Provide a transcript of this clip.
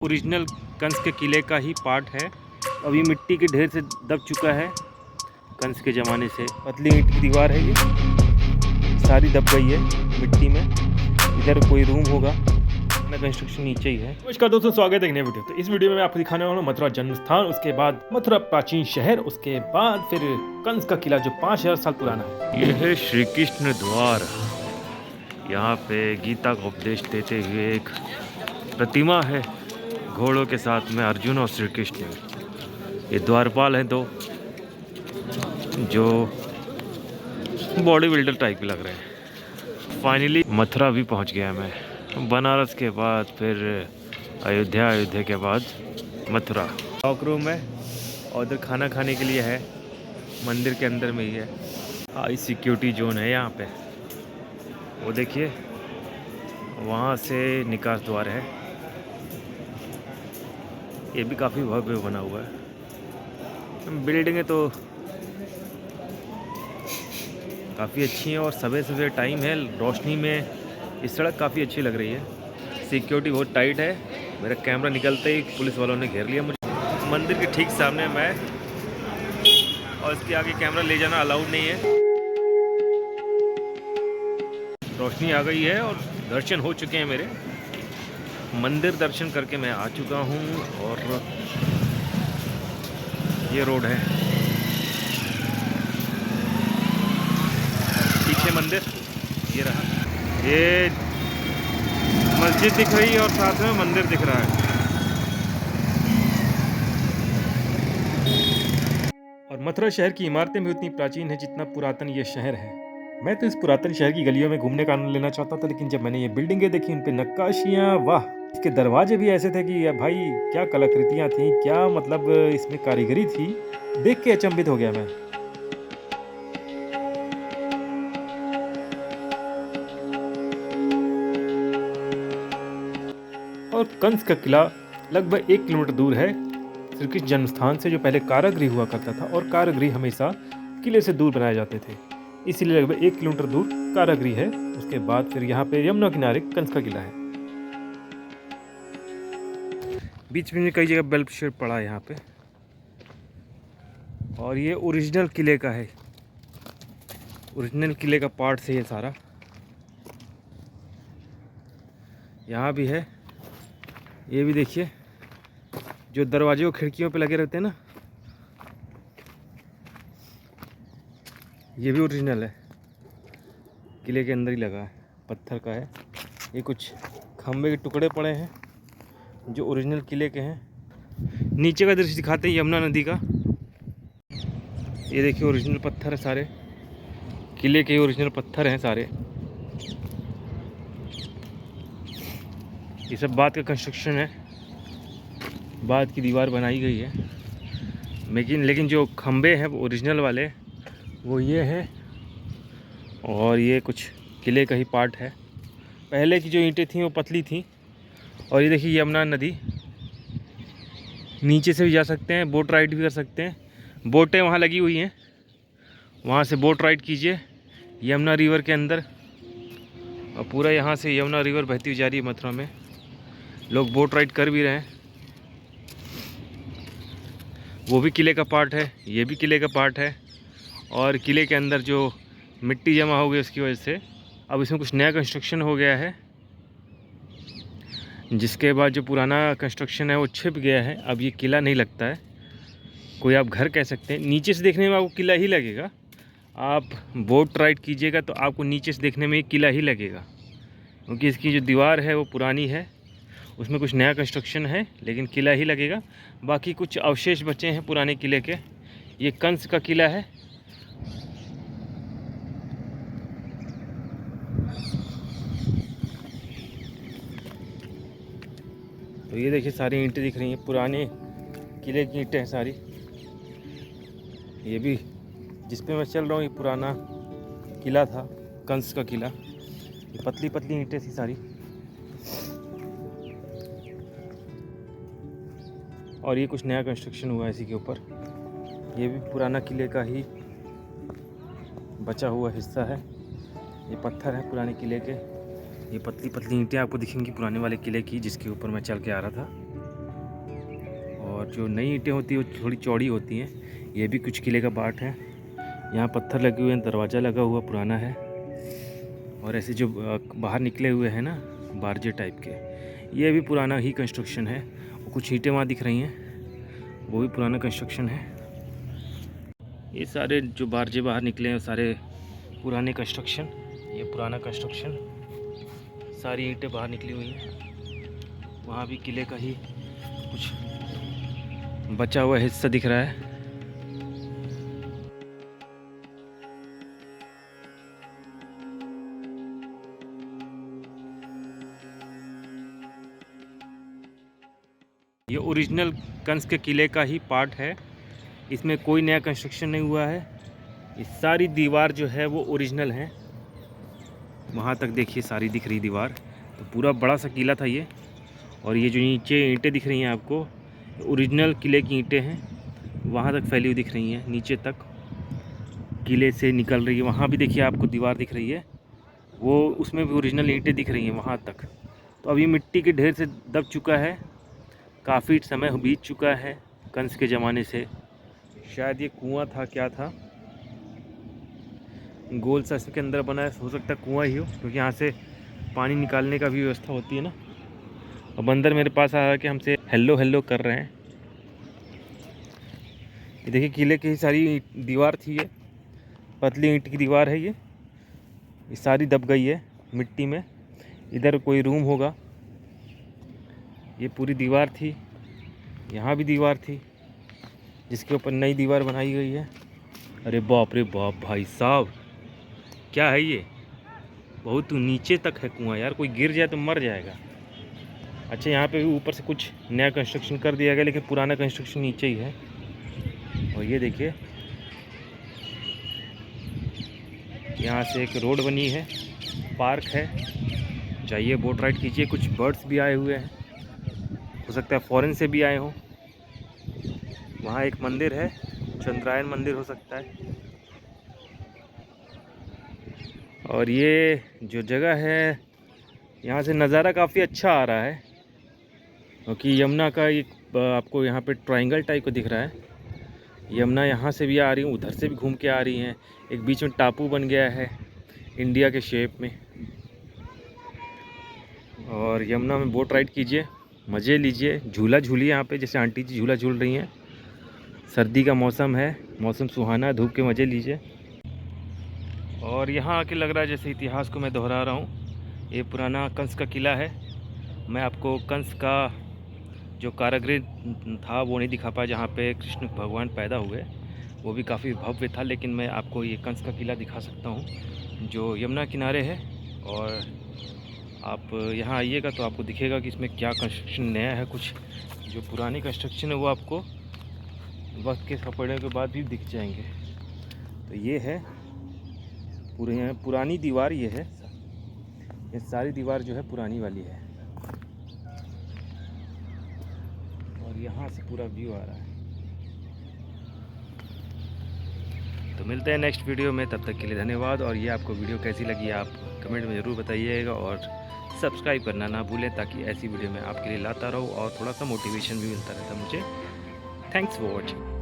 Original Kans के किले का ही पार्ट है। अब ये मिट्टी के ढेर से दब चुका है। कंस के ज़माने से पतली ईंट की दीवार है, ये सारी दब गई है मिट्टी में। इधर कोई रूम होगा, अपना कंस्ट्रक्शन नीचे ही है। नमस्कार दोस्तों, स्वागत है एक नए वीडियो। तो इस वीडियो में मैं आपको दिखाने वाला हूँ मथुरा जन्म स्थान, उसके बाद मथुरा प्राचीन शहर, उसके बाद फिर कंस का किला जो 5000 साल पुराना है। यह है श्री कृष्ण द्वार। यहाँ पे गीता का उपदेश देते हुए एक प्रतिमा है घोड़ों के साथ में, अर्जुन और श्री कृष्ण। ये द्वारपाल हैं दो, जो बॉडी बिल्डर टाइप के लग रहे हैं। फाइनली मथुरा भी पहुंच गया मैं। बनारस के बाद फिर अयोध्या के बाद मथुरा। टॉक रूम है और उधर खाना खाने के लिए है, मंदिर के अंदर में ही है। हाई सिक्योरिटी जोन है यहाँ पे। वो देखिए, वहाँ से निकास द्वार है। ये भी काफ़ी भव्य बना हुआ है। बिल्डिंगें तो काफ़ी अच्छी हैं और सवेरे सवेरे टाइम है, रोशनी में ये सड़क काफ़ी अच्छी लग रही है। सिक्योरिटी बहुत टाइट है। मेरा कैमरा निकलते ही पुलिस वालों ने घेर लिया मुझे। मंदिर के ठीक सामने मैं, और इसके आगे कैमरा ले जाना अलाउड नहीं है। रोशनी आ गई है और दर्शन हो चुके हैं मेरे। मंदिर दर्शन करके मैं आ चुका हूँ और ये रोड है, पीछे मंदिर ये रहा। ये मस्जिद दिख रही है और साथ में मंदिर दिख रहा है। और मथुरा शहर की इमारतें भी उतनी प्राचीन है जितना पुरातन ये शहर है। मैं तो इस पुरातन शहर की गलियों में घूमने का आनंद लेना चाहता था, लेकिन जब मैंने ये बिल्डिंगें देखी, उन पे नक्काशियाँ, वाह! इसके दरवाजे भी ऐसे थे कि भाई क्या कलाकृतियाँ थी, क्या मतलब इसमें कारीगरी थी। देख के अचंभित हो गया मैं। और कंस का किला लगभग 1 किलोमीटर दूर है श्री कृष्ण जन्म स्थान से, जो पहले कारागृह हुआ करता था। और कारागृह हमेशा किले से दूर बनाए जाते थे, इसीलिए लगभग 1 किलोमीटर दूर कारागृह है। उसके बाद फिर यहाँ पे यमुना किनारे कंस का किला है। बीच में कई जगह बल्ब शेड पड़ा है यहाँ पे। और ये ओरिजिनल किले का है, ओरिजिनल किले का पार्ट से ये सारा यहाँ भी है। ये भी देखिए, जो दरवाजे और खिड़कियों पे लगे रहते हैं ना, ये भी ओरिजिनल है, किले के अंदर ही लगा है, पत्थर का है। ये कुछ खंबे के टुकड़े पड़े हैं जो ओरिजिनल किले के हैं। नीचे का दृश्य दिखाते हैं यमुना नदी का। ये देखिए, ओरिजिनल पत्थर है सारे, किले के ओरिजिनल पत्थर हैं सारे। ये सब बाद का कंस्ट्रक्शन है, बाद की दीवार बनाई गई है। लेकिन जो खंबे हैं वो ओरिजिनल वाले, वो ये है। और ये कुछ किले का ही पार्ट है। पहले की जो ईंटें थी वो पतली थी। और ये देखिए यमुना नदी, नीचे से भी जा सकते हैं, बोट राइड भी कर सकते हैं। बोटें वहाँ लगी हुई हैं, वहाँ से बोट राइड कीजिए यमुना रिवर के अंदर। और पूरा यहाँ से यमुना रिवर बहती हुई जा रही है मथुरा में। लोग बोट राइड कर भी रहे हैं। वो भी किले का पार्ट है, ये भी किले का पार्ट है। और किले के अंदर जो मिट्टी जमा हो गई उसकी वजह से अब इसमें कुछ नया कंस्ट्रक्शन हो गया है, जिसके बाद जो पुराना कंस्ट्रक्शन है वो छिप गया है। अब ये किला नहीं लगता है, कोई आप घर कह सकते हैं। नीचे से देखने में आपको किला ही लगेगा। आप बोट राइड कीजिएगा तो आपको नीचे से देखने में एक किला ही लगेगा, क्योंकि इसकी जो दीवार है वो पुरानी है, उसमें कुछ नया कंस्ट्रक्शन है, लेकिन किला ही लगेगा। बाकी कुछ अवशेष बचे हैं पुराने किले के। ये कंस का किला है। तो ये देखिए, सारी ईंटें दिख रही हैं, पुराने किले की ईंटें हैं सारी। ये भी जिस पे मैं चल रहा हूँ, ये पुराना किला था, कंस का किला। ये पतली पतली ईंटें थी सारी। और ये कुछ नया कंस्ट्रक्शन हुआ है इसी के ऊपर। ये भी पुराना किले का ही बचा हुआ हिस्सा है। ये पत्थर है पुराने किले के। ये पतली पतली ईंटें आपको दिखेंगी पुराने वाले किले की, जिसके ऊपर मैं चल के आ रहा था। और जो नई ईंटें होती हैं वो थोड़ी चौड़ी होती हैं। ये भी कुछ किले का पार्ट है। यहाँ पत्थर लगे हुए हैं, दरवाज़ा लगा हुआ पुराना है। और ऐसे जो बाहर निकले हुए हैं ना बारजे टाइप के, ये भी पुराना ही कंस्ट्रक्शन है। और कुछ ईंटें वहाँ दिख रही हैं, वो भी पुराना कंस्ट्रक्शन है। ये सारे जो बारजे बाहर निकले हैं सारे पुराने कंस्ट्रक्शन, ये पुराना कंस्ट्रक्शन, सारी ईंटें बाहर निकली हुई हैं। वहाँ भी किले का ही कुछ बचा हुआ हिस्सा दिख रहा है। ये ओरिजिनल कंस के किले का ही पार्ट है, इसमें कोई नया कंस्ट्रक्शन नहीं हुआ है। ये सारी दीवार जो है वो ओरिजिनल है। वहाँ तक देखिए सारी दिख रही दीवार, तो पूरा बड़ा सा किला था ये। और ये जो नीचे ईंटें दिख रही हैं आपको, ओरिजिनल किले की ईंटें हैं, वहाँ तक फैली हुई दिख रही हैं, नीचे तक किले से निकल रही है। वहाँ भी देखिए आपको दीवार दिख रही है, वो उसमें भी ओरिजिनल ईंटें दिख रही हैं वहाँ तक। तो अभी मिट्टी के ढेर से दब चुका है, काफ़ी समय बीत चुका है कंस के ज़माने से। शायद ये कुआं था, क्या था, गोल सा इसके अंदर बना है, हो सकता है कुआं ही हो, क्योंकि यहाँ से पानी निकालने का भी व्यवस्था होती है ना। और बंदर मेरे पास आया कि हमसे हेलो हेलो कर रहे हैं। ये देखिए किले की सारी दीवार थी, ये पतली ईंट की दीवार है। ये सारी दब गई है मिट्टी में। इधर कोई रूम होगा। ये पूरी दीवार थी, यहाँ भी दीवार थी जिसके ऊपर नई दीवार बनाई गई है। अरे बाप रे बाप भाई साहब, क्या है ये, बहुत नीचे तक है कुआं यार, कोई गिर जाए तो मर जाएगा। अच्छा, यहाँ पे भी ऊपर से कुछ नया कंस्ट्रक्शन कर दिया गया, लेकिन पुराना कंस्ट्रक्शन नीचे ही है। और ये देखिए यहाँ से एक रोड बनी है, पार्क है, जाइए बोट राइड कीजिए। कुछ बर्ड्स भी आए हुए हैं, हो सकता है फॉरेन से भी आए हों। वहाँ एक मंदिर है, चंद्रायन मंदिर हो सकता है। और ये जो जगह है, यहाँ से नज़ारा काफ़ी अच्छा आ रहा है, क्योंकि यमुना का एक आपको यहाँ पे ट्रायंगल टाइप का दिख रहा है। यमुना यहाँ से भी आ रही है, उधर से भी घूम के आ रही हैं। एक बीच में टापू बन गया है इंडिया के शेप में। और यमुना में बोट राइड कीजिए, मज़े लीजिए, झूला झूलिए यहाँ पे, जैसे आंटी जी झूला झूल रही हैं। सर्दी का मौसम है, मौसम सुहाना है, धूप के मज़े लीजिए। और यहाँ आके लग रहा है जैसे इतिहास को मैं दोहरा रहा हूँ। ये पुराना कंस का किला है। मैं आपको कंस का जो कारागृह था वो नहीं दिखा पाया, जहाँ पे कृष्ण भगवान पैदा हुए, वो भी काफ़ी भव्य था। लेकिन मैं आपको ये कंस का किला दिखा सकता हूँ जो यमुना किनारे है। और आप यहाँ आइएगा तो आपको दिखेगा कि इसमें क्या कंस्ट्रक्शन नया है। कुछ जो पुरानी कंस्ट्रक्शन है वो आपको वक्त के पड़ने के बाद भी दिख जाएंगे। तो ये है पुरानी दीवार, ये है, ये सारी दीवार जो है पुरानी वाली है। और यहाँ से पूरा व्यू आ रहा है। तो मिलते हैं नेक्स्ट वीडियो में, तब तक के लिए धन्यवाद। और ये आपको वीडियो कैसी लगी आप कमेंट में ज़रूर बताइएगा, और सब्सक्राइब करना ना भूलें, ताकि ऐसी वीडियो मैं आपके लिए लाता रहूँ और थोड़ा सा मोटिवेशन भी मिलता रहता मुझे। Thanks for watching.